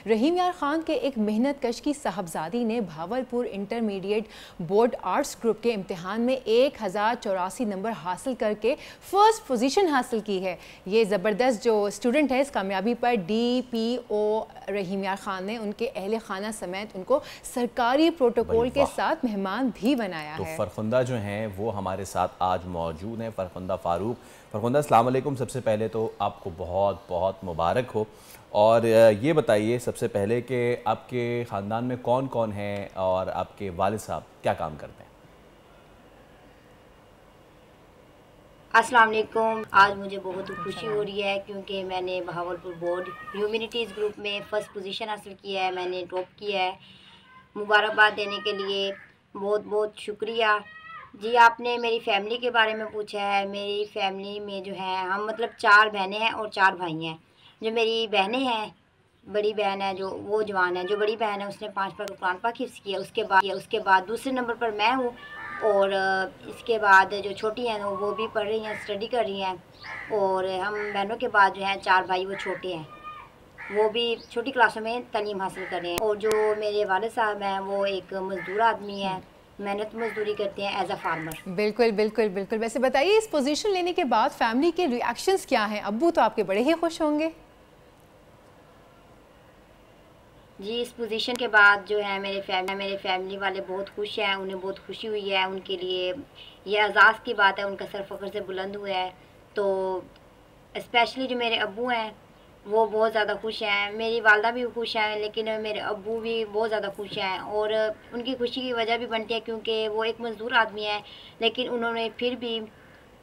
रहीम यार खान के एक मेहनत कश की साहबजादी ने Bahawalpur intermediate board arts group के इम्तिहान में 1084 नंबर हासिल करके फर्स्ट पोजीशन हासिल की है। ये ज़बरदस्त जो स्टूडेंट है, इस कामयाबी पर DPO रहीम यार खान ने उनके अहले खाना समेत उनको सरकारी प्रोटोकॉल के साथ मेहमान भी बनाया तो है। फरखुंदा जो हैं वो हमारे साथ आज मौजूद हैं, फरखुंदा फ़ारूक। फरखुंदा अस्सलाम वालेकुम। सबसे पहले तो आपको बहुत बहुत मुबारक हो। और ये बताइए सबसे पहले कि आपके ख़ानदान में कौन कौन है और आपके वालिद साहब क्या काम करते हैं? अस्सलाम वालेकुम। आज मुझे बहुत खुशी हो रही है क्योंकि मैंने भावलपुर बोर्ड ह्यूमैनिटीज़ ग्रुप में फ़र्स्ट पोजीशन हासिल किया है, मैंने टॉप किया है। मुबारकबाद देने के लिए बहुत बहुत शुक्रिया। जी, आपने मेरी फ़ैमिली के बारे में पूछा है। मेरी फ़ैमिली में जो है हम मतलब 4 बहनें हैं और 4 भाई हैं। जो मेरी बहनें हैं, बड़ी बहन है जो वो जवान है, जो बड़ी बहन है उसने 5 बार कुरान पाक हिफ्ज़ किया। उसके बाद दूसरे नंबर पर मैं हूँ और इसके बाद जो छोटी हैं वो भी पढ़ रही हैं, स्टडी कर रही हैं। और हम बहनों के बाद जो हैं 4 भाई वो छोटे हैं, वो भी छोटी क्लासों में तालीम हासिल कर रहे हैं। और जो मेरे वालिद साहब हैं वो एक मज़दूर आदमी है, मेहनत मजदूरी करते हैं एज अ फार्मर। बिल्कुल बिल्कुल बिल्कुल। वैसे बताइए इस पोजीशन लेने के बाद फैमिली के रिएक्शंस क्या हैं? अब्बू तो आपके बड़े ही खुश होंगे। जी, इस पोजीशन के बाद जो है मेरे फैमिली वाले बहुत खुश हैं, उन्हें बहुत खुशी हुई है। उनके लिए ये एजाज़ की बात है, उनका सर फ़ख्र से बुलंद हुआ है। तो स्पेशली जो मेरे अब्बू हैं वो बहुत ज़्यादा खुश हैं, मेरी वालदा भी खुश हैं, लेकिन मेरे अब्बू भी बहुत ज़्यादा खुश हैं। और उनकी खुशी की वजह भी बनती है क्योंकि वो एक मज़दूर आदमी है, लेकिन उन्होंने फिर भी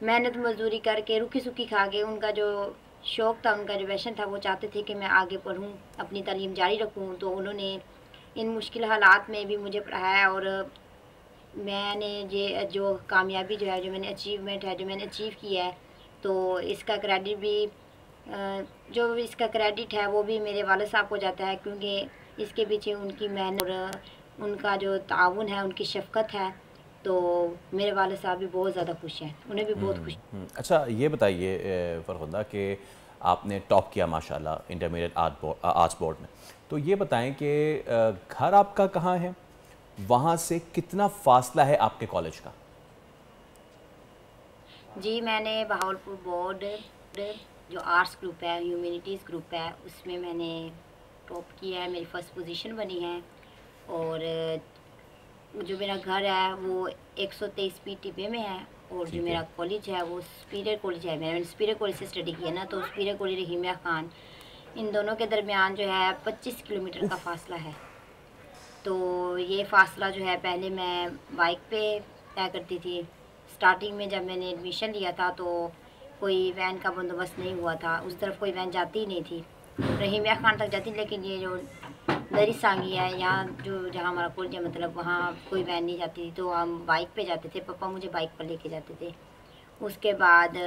मेहनत मजदूरी करके रुखी सुखी खा के उनका जो शौक़ था, उनका जो पैशन था, वो चाहते थे कि मैं आगे पढ़ूँ, अपनी तालीम जारी रखूँ। तो उन्होंने इन मुश्किल हालात में भी मुझे पढ़ाया और मैंने ये जो कामयाबी जो है, जो मैंने अचीवमेंट है, जो मैंने अचीव किया है, तो इसका क्रेडिट भी जो इसका क्रेडिट है वो भी मेरे वालिद साहब को जाता है क्योंकि इसके पीछे उनकी मेहनत और उनका जो ताउन है, उनकी शफ़क़त है। तो मेरे वालिद साहब भी बहुत ज़्यादा खुश हैं, उन्हें भी बहुत खुश। अच्छा, ये बताइए फरखुंदा कि आपने टॉप किया माशाल्लाह इंटरमीडिएट आर्ट्स बोर्ड में, तो ये बताएं कि घर आपका कहाँ है, वहाँ से कितना फ़ासला है आपके कॉलेज का? जी, मैंने भावलपुर बोर्ड जो आर्ट्स ग्रुप है, ह्यूमैनिटीज़ ग्रुप है, उसमें मैंने टॉप किया है, मेरी फ़र्स्ट पोजीशन बनी है। और जो मेरा घर है वो 123 PTP में है और जो मेरा कॉलेज है वो सुपीरियर कॉलेज है। मैंने सुपीरियर कॉलेज से स्टडी किया ना, तो सुपीरियर कॉलेज रहीम यार खान, इन दोनों के दरमियान जो है 25 किलोमीटर का फ़ासला है। तो ये फ़ासला जो है पहले मैं बाइक पे तय करती थी। स्टार्टिंग में जब मैंने एडमिशन लिया था तो कोई वैन का बंदोबस्त नहीं हुआ था, उस तरफ कोई वैन जाती ही नहीं थी, रहीम यार खान तक जाती, लेकिन ये जो दरी सांगी है यहाँ जो जहाँ हमारा कॉलेज है मतलब वहाँ कोई वैन नहीं जाती थी, तो हम बाइक पे जाते थे, पापा मुझे बाइक पर लेके जाते थे। उसके बाद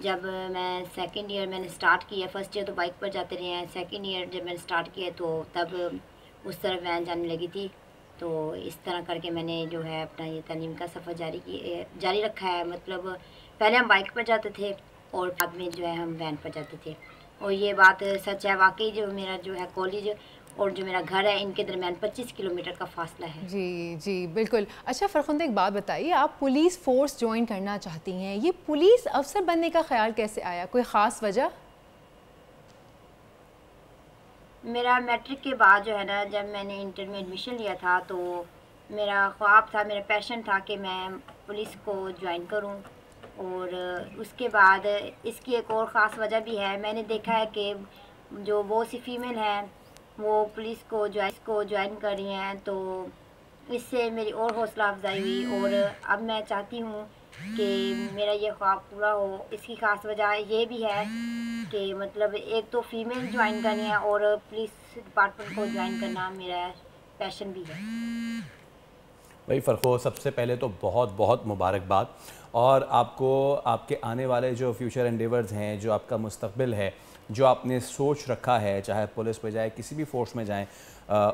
जब मैं सेकंड ईयर मैंने स्टार्ट किया, फर्स्ट ईयर तो बाइक पर जाते रहे हैं, सेकंड ईयर जब मैंने स्टार्ट किया तो तब उस तरफ वैन जाने लगी थी। तो इस तरह करके मैंने जो है अपना ये तालीम का सफ़र जारी रखा है। मतलब पहले हम बाइक पर जाते थे और बाद में जो है हम वैन पर जाते थे। और ये बात सच है, वाकई जो मेरा जो है कॉलेज और जो मेरा घर है इनके दरमियान 25 किलोमीटर का फासला है। जी जी बिल्कुल। अच्छा फरखुंदा, एक बात बताइए, आप पुलिस फोर्स ज्वाइन करना चाहती हैं, ये पुलिस अफसर बनने का ख्याल कैसे आया, कोई ख़ास वजह? मेरा मैट्रिक के बाद जो है ना, जब मैंने इंटर में एडमिशन लिया था तो मेरा ख्वाब था, मेरा पैशन था कि मैं पुलिस को ज्वाइन करूं। और उसके बाद इसकी एक और ख़ास वजह भी है, मैंने देखा है कि जो बहुत सी फीमेल हैं वो पुलिस को ज्वाइन कर रही हैं, तो इससे मेरी और हौसला अफजाई हुई और अब मैं चाहती हूँ कि मेरा ये ख्वाब पूरा हो। इसकी ख़ास वजह ये भी है कि मतलब एक तो फीमेल ज्वाइन करनी है और पुलिस डिपार्टमेंट को ज्वाइन करना मेरा पैशन भी है। भाई फ़रखो, सबसे पहले तो बहुत बहुत मुबारकबाद। और आपको आपके आने वाले जो फ्यूचर एंडेवर्स हैं, जो आपका मुस्तकबिल है, जो आपने सोच रखा है, चाहे पुलिस में जाए, किसी भी फोर्स में जाएं,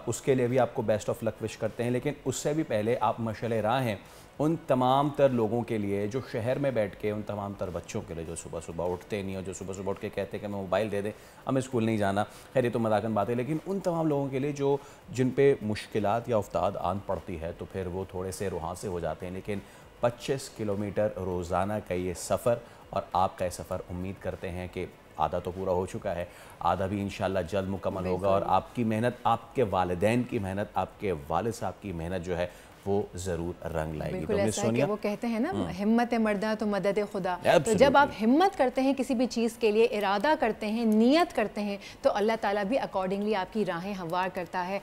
उसके लिए भी आपको बेस्ट ऑफ लक विश करते हैं। लेकिन उससे भी पहले आप मशाल राह हैं उन तमाम तर लोगों के लिए जो शहर में बैठ के, उन तमाम तर बच्चों के लिए जो सुबह सुबह उठते नहीं हो, जो सुबह सुबह उठ के कहते हैं कि मैं मोबाइल दे दें, हमें स्कूल नहीं जाना। खैर ये तो मजाकन बात है, लेकिन उन तमाम लोगों के लिए जो जिन पे मुश्किलात या उफ्ताद आन पड़ती है तो फिर वो थोड़े से रुहाँ से हो जाते हैं। लेकिन 25 किलोमीटर रोज़ाना का ये सफ़र, और आपका ये सफ़र उम्मीद करते हैं कि आधा तो पूरा हो चुका है, आधा भी इंशाल्लाह जल्द मुकम्मल होगा, और आपकी मेहनत, आपके वालिदैन की मेहनत, आपके वालिद साहब की मेहनत जो है वो ज़रूर रंग लाएगी। बिल्कुल ऐसा है कि वो कहते हैं ना, हिम्मत मर्दा तो मदद खुदा। तो जब आप हिम्मत करते हैं किसी भी चीज़ के लिए, इरादा करते हैं, नियत करते हैं, तो अल्लाह ताला भी अकॉर्डिंगली आपकी राहें हमवार करता है।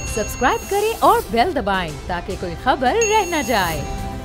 सब्सक्राइब करें और बेल दबाएं ताकि कोई खबर रह न जाए।